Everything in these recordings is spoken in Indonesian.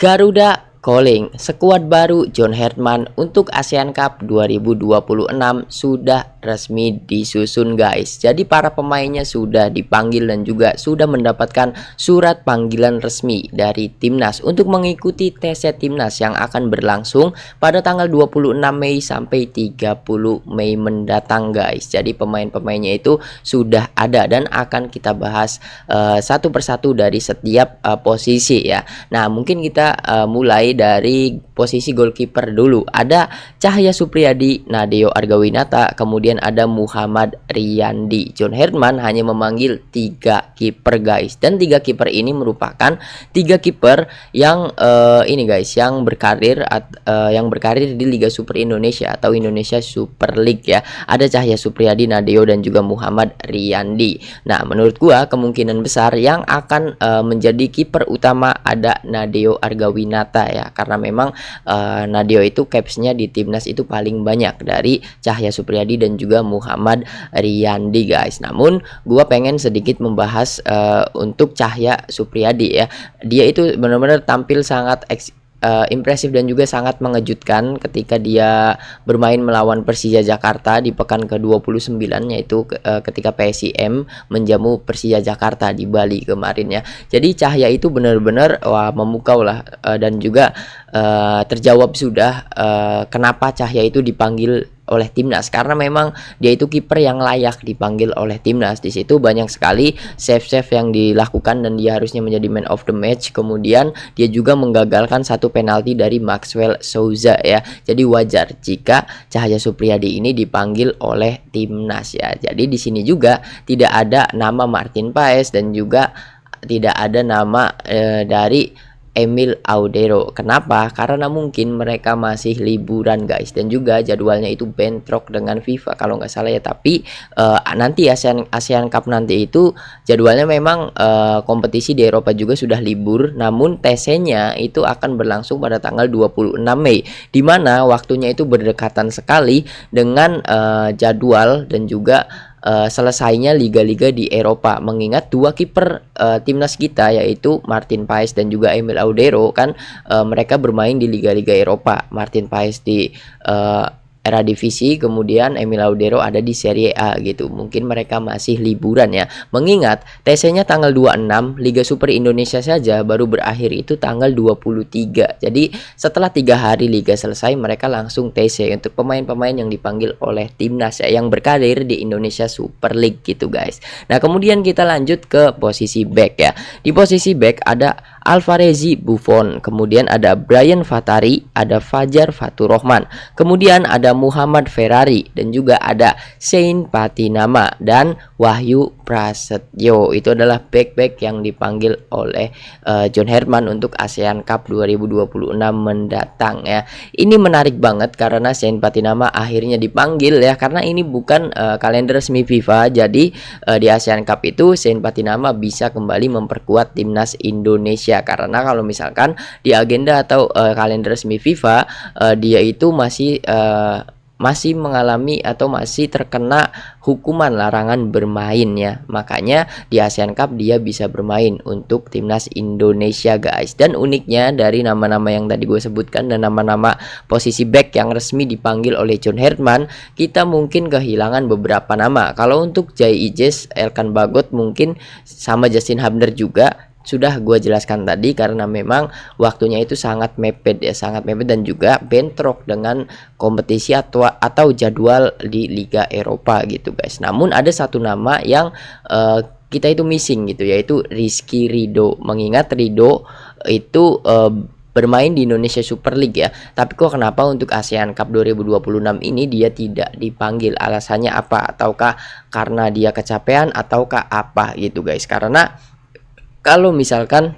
Garuda Calling, skuad baru John Herdman untuk ASEAN Cup 2026 sudah resmi disusun guys. Jadi para pemainnya sudah dipanggil dan juga sudah mendapatkan surat panggilan resmi dari timnas untuk mengikuti tes timnas yang akan berlangsung pada tanggal 26 Mei sampai 30 Mei mendatang guys. Jadi pemain-pemainnya itu sudah ada dan akan kita bahas satu persatu dari setiap posisi ya. Nah, mungkin kita mulai dari posisi goalkeeper dulu. Ada Cahya Supriyadi, Nadeo Argawinata, kemudian ada Muhammad Riyandi. John Herdman hanya memanggil 3 kiper guys, dan 3 kiper ini merupakan 3 kiper yang ini guys, yang berkarir di Liga Super Indonesia atau Indonesia Super League ya. Ada Cahya Supriyadi, Nadeo dan juga Muhammad Riyandi. Nah, menurut gua kemungkinan besar yang akan menjadi kiper utama ada Nadeo Argawinata ya, karena memang Nadeo itu capsnya di timnas itu paling banyak dari Cahya Supriyadi dan juga Muhammad Riyandi guys. Namun gua pengen sedikit membahas untuk Cahya Supriyadi ya. Dia itu benar-benar tampil sangat impresif dan juga sangat mengejutkan ketika dia bermain melawan Persija Jakarta di pekan ke-29, yaitu ketika PSIM menjamu Persija Jakarta di Bali kemarin ya. Jadi Cahya itu benar-benar memukau lah, dan juga terjawab sudah kenapa Cahya itu dipanggil oleh timnas, karena memang dia itu kiper yang layak dipanggil oleh timnas. Di situ banyak sekali save-save yang dilakukan dan dia harusnya menjadi man of the match. Kemudian dia juga menggagalkan satu penalti dari Maxwell Souza ya. Jadi wajar jika Cahya Supriyadi ini dipanggil oleh timnas ya. Jadi di sini juga tidak ada nama Martin Paes dan juga tidak ada nama dari Emil Audero. Kenapa? Karena mungkin mereka masih liburan guys, dan juga jadwalnya itu bentrok dengan FIFA kalau nggak salah ya. Tapi nanti ASEAN Cup nanti itu jadwalnya memang kompetisi di Eropa juga sudah libur, namun TC-nya itu akan berlangsung pada tanggal 26 Mei, di mana waktunya itu berdekatan sekali dengan jadwal dan juga selesainya liga-liga di Eropa. Mengingat 2 kiper timnas kita yaitu Martin Paes dan juga Emil Audero kan mereka bermain di liga-liga Eropa. Martin Paes di Eredivisie, kemudian Emil Audero ada di Serie A gitu. Mungkin mereka masih liburan ya. Mengingat TC-nya tanggal 26, Liga Super Indonesia saja baru berakhir itu tanggal 23. Jadi setelah 3 hari liga selesai, mereka langsung TC untuk pemain-pemain yang dipanggil oleh timnas ya, yang berkarir di Indonesia Super League gitu guys. Nah, kemudian kita lanjut ke posisi back ya. Di posisi back ada Alvarezi Buffon, kemudian ada Brian Fatari, ada Fajar Faturrahman, kemudian ada Muhammad Ferrari, dan juga ada Sein Patinama dan Wahyu Prasetyo. Itu adalah back-back yang dipanggil oleh John Herdman untuk ASEAN Cup 2026 mendatang ya. Ini menarik banget karena Sein Patinama akhirnya dipanggil ya, karena ini bukan kalender resmi FIFA. Jadi di ASEAN Cup itu Sein Patinama bisa kembali memperkuat timnas Indonesia, karena kalau misalkan di agenda atau kalender resmi FIFA dia itu masih mengalami atau masih terkena hukuman larangan bermain ya. Makanya di ASEAN Cup dia bisa bermain untuk timnas Indonesia guys. Dan uniknya dari nama-nama yang tadi gue sebutkan dan nama-nama posisi back yang resmi dipanggil oleh John Herdman, kita mungkin kehilangan beberapa nama. Kalau untuk Jai Ijes, Elkan Bagot mungkin sama Justin Hubner juga sudah gue jelaskan tadi, karena memang waktunya itu sangat mepet ya, sangat mepet dan juga bentrok dengan kompetisi atau jadwal di Liga Eropa gitu guys. Namun ada satu nama yang kita itu missing gitu, yaitu Rizky Ridho. Mengingat Ridho itu bermain di Indonesia Super League ya, tapi kok kenapa untuk ASEAN Cup 2026 ini dia tidak dipanggil? Alasannya apa? Ataukah karena dia kecapean ataukah apa gitu guys? Karena kalau misalkan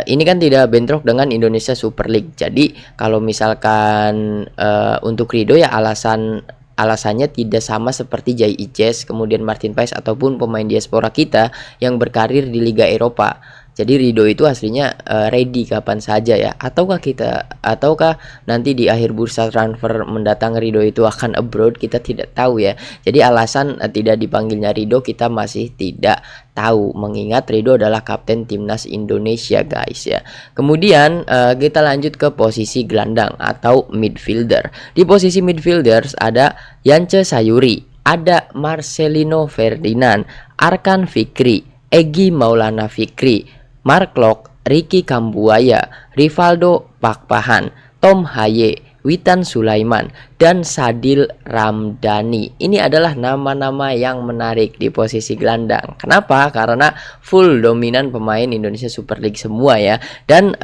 ini kan tidak bentrok dengan Indonesia Super League. Jadi kalau misalkan untuk Ridho ya alasannya tidak sama seperti Jai Ijes, kemudian Martin Paes ataupun pemain diaspora kita yang berkarir di Liga Eropa. Jadi Rido itu aslinya ready kapan saja ya. Ataukah nanti di akhir bursa transfer mendatang Rido itu akan abroad, kita tidak tahu ya. Jadi alasan tidak dipanggilnya Rido kita masih tidak tahu, mengingat Rido adalah kapten timnas Indonesia guys ya. Kemudian kita lanjut ke posisi gelandang atau midfielder. Di posisi midfielders ada Yance Sayuri, ada Marcelino Ferdinand, Arkan Fikri, Egy Maulana Fikri, Mark Locke, Ricky Kambuaya, Rivaldo Pakpahan, Tom Haye, Witan Sulaiman, dan Sadil Ramdhani. Ini adalah nama-nama yang menarik di posisi gelandang. Kenapa? Karena full dominan pemain Indonesia Super League semua ya. Dan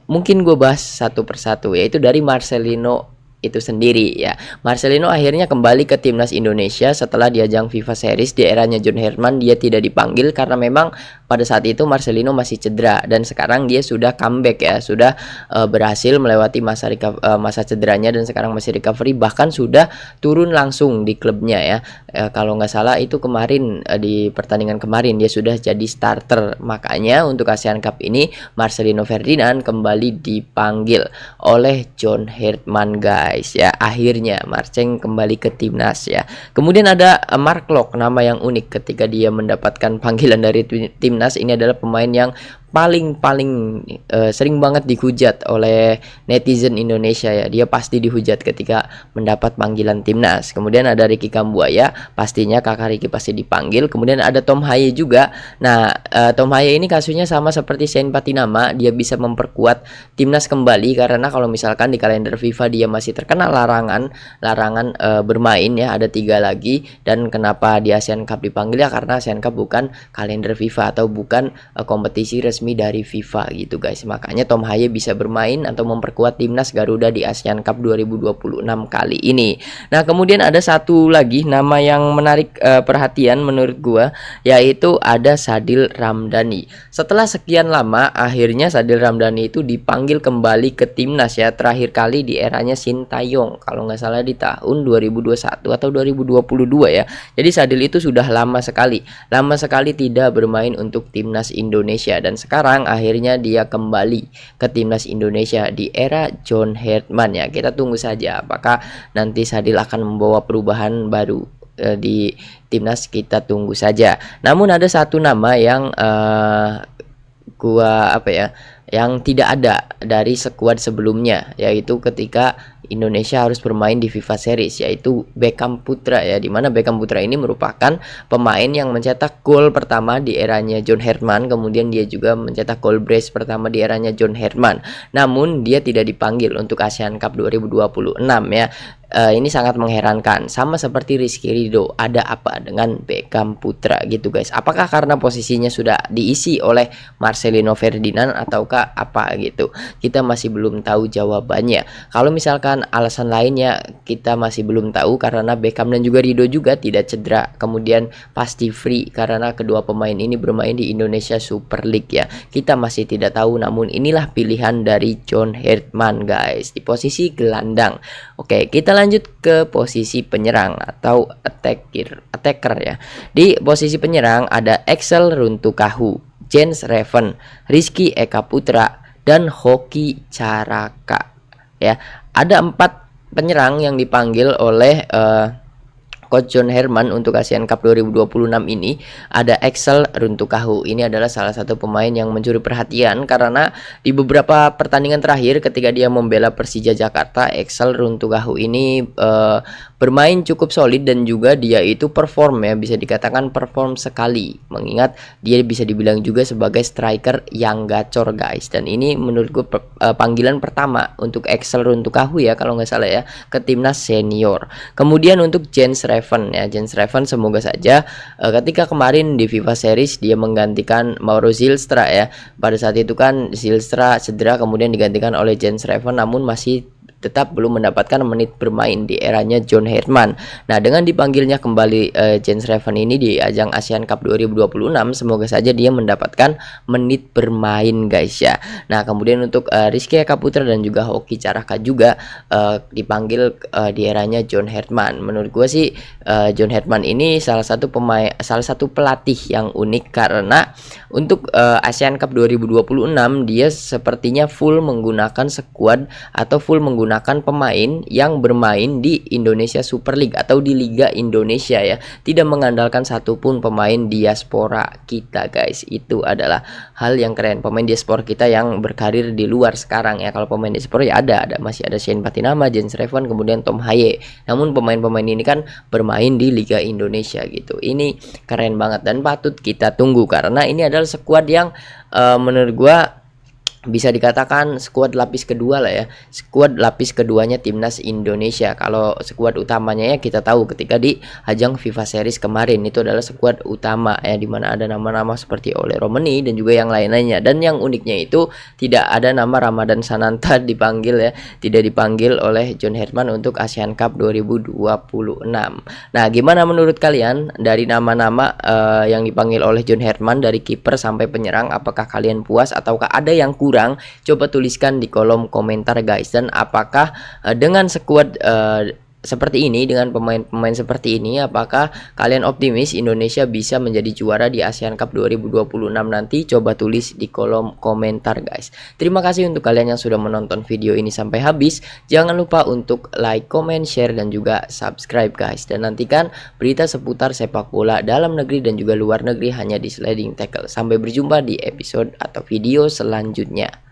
mungkin gue bahas satu persatu, yaitu dari Marcelino itu sendiri ya. Marcelino akhirnya kembali ke timnas Indonesia setelah di ajang FIFA Series di eranya John Herdman. Dia tidak dipanggil karena memang pada saat itu Marcelino masih cedera, dan sekarang dia sudah comeback ya, sudah berhasil melewati masa cederanya dan sekarang masih recovery, bahkan sudah turun langsung di klubnya ya. Kalau nggak salah itu kemarin di pertandingan kemarin dia sudah jadi starter. Makanya untuk ASEAN Cup ini Marcelino Ferdinand kembali dipanggil oleh John Herdman guys ya. Akhirnya Marceng kembali ke timnas ya. Kemudian ada Mark Locke, nama yang unik ketika dia mendapatkan panggilan dari timnas. Ini adalah pemain yang paling sering banget dihujat oleh netizen Indonesia ya. Dia pasti dihujat ketika mendapat panggilan timnas. Kemudian ada Ricky Kambuaya, pastinya kakak Ricky pasti dipanggil. Kemudian ada Tom Haye juga. Nah, Tom Haye ini kasusnya sama seperti Shane Patinama, dia bisa memperkuat timnas kembali karena kalau misalkan di kalender FIFA dia masih terkena larangan bermain ya, ada 3 lagi. Dan kenapa di ASEAN Cup dipanggil ya, karena ASEAN Cup bukan kalender FIFA atau bukan kompetisi resmi dari FIFA gitu guys. Makanya Tom Haye bisa bermain atau memperkuat timnas Garuda di ASEAN Cup 2026 kali ini. Nah, kemudian ada satu lagi nama yang menarik perhatian menurut gua, yaitu ada Sadil Ramdhani. Setelah sekian lama akhirnya Sadil Ramdhani itu dipanggil kembali ke timnas ya, terakhir kali di eranya Sintayong kalau nggak salah di tahun 2021 atau 2022 ya. Jadi Sadil itu sudah lama sekali tidak bermain untuk timnas Indonesia, dan sekarang akhirnya dia kembali ke timnas Indonesia di era John Herdman ya. Kita tunggu saja apakah nanti Sadil akan membawa perubahan baru di timnas, kita tunggu saja. Namun ada satu nama yang yang tidak ada dari skuad sebelumnya, yaitu ketika Indonesia harus bermain di FIFA Series, yaitu Beckham Putra ya, dimana Beckham Putra ini merupakan pemain yang mencetak gol pertama di eranya John Herdman, kemudian dia juga mencetak gol brace pertama di eranya John Herdman. Namun dia tidak dipanggil untuk ASEAN Cup 2026 ya. Ini sangat mengherankan, sama seperti Rizky Ridho. Ada apa dengan Beckham Putra gitu guys? Apakah karena posisinya sudah diisi oleh Marcelino Ferdinand ataukah apa gitu? Kita masih belum tahu jawabannya. Kalau misalkan alasan lainnya kita masih belum tahu, karena Beckham dan juga Ridho juga tidak cedera, kemudian pasti free karena kedua pemain ini bermain di Indonesia Super League ya. Kita masih tidak tahu, namun inilah pilihan dari John Herdman guys di posisi gelandang. Oke, kita lanjut ke posisi penyerang atau attacker ya. Di posisi penyerang ada Axel Runtukahu, Jens Reven, Rizky Eka Putra, dan Hoki Caraka ya. Ada 4 penyerang yang dipanggil oleh Coach John Herdman untuk ASEAN Cup 2026 ini. Ada Axel Runtukahu. Ini adalah salah satu pemain yang mencuri perhatian karena di beberapa pertandingan terakhir ketika dia membela Persija Jakarta, Axel Runtukahu ini bermain cukup solid dan juga dia itu perform ya, bisa dikatakan perform sekali, mengingat dia bisa dibilang juga sebagai striker yang gacor guys. Dan ini menurut gue panggilan pertama untuk Axel Runtukahu ya kalau nggak salah ya, ke timnas senior. Kemudian untuk Jens Reven ya, Jens Reven semoga saja ketika kemarin di FIFA Series dia menggantikan Mauro Zylstra ya. Pada saat itu kan Zylstra cedera kemudian digantikan oleh Jens Reven, namun masih tetap belum mendapatkan menit bermain di eranya John Herdman. Nah, dengan dipanggilnya kembali Jens Reven ini di ajang ASEAN Cup 2026, semoga saja dia mendapatkan menit bermain guys ya. Nah, kemudian untuk Rizky Eka Putra dan juga Hoki Caraka juga dipanggil di eranya John Herdman. Menurut gue sih John Herdman ini salah satu pelatih yang unik karena untuk ASEAN Cup 2026 dia sepertinya full menggunakan skuad atau full menggunakan pemain yang bermain di Indonesia Super League atau di Liga Indonesia ya. Tidak mengandalkan satupun pemain diaspora kita guys. Itu adalah hal yang keren. Pemain diaspora kita yang berkarir di luar sekarang ya. Kalau pemain diaspora ya masih ada Shane Patinama, Jens Reven, kemudian Tom Haye. Namun pemain-pemain ini kan bermain di Liga Indonesia gitu. Ini keren banget dan patut kita tunggu karena ini adalah skuad yang menurut gua bisa dikatakan skuad lapis kedua lah ya, skuad lapis keduanya timnas Indonesia. Kalau skuad utamanya ya kita tahu ketika di ajang FIFA Series kemarin itu adalah skuad utama ya, dimana ada nama-nama seperti Ole Romeni dan juga yang lain-lainnya. Dan yang uniknya itu tidak ada nama Ramadan Sananta dipanggil ya, tidak dipanggil oleh John Herdman untuk ASEAN Cup 2026. Nah, gimana menurut kalian dari nama-nama yang dipanggil oleh John Herdman dari kiper sampai penyerang? Apakah kalian puas ataukah ada yang kurang? Coba tuliskan di kolom komentar guys. Dan apakah dengan skuad seperti ini, dengan pemain-pemain seperti ini, apakah kalian optimis Indonesia bisa menjadi juara di ASEAN Cup 2026 nanti? Coba tulis di kolom komentar guys. Terima kasih untuk kalian yang sudah menonton video ini sampai habis. Jangan lupa untuk like, comment, share, dan juga subscribe guys. Dan nantikan berita seputar sepak bola dalam negeri dan juga luar negeri hanya di Sliding Tackle. Sampai berjumpa di episode atau video selanjutnya.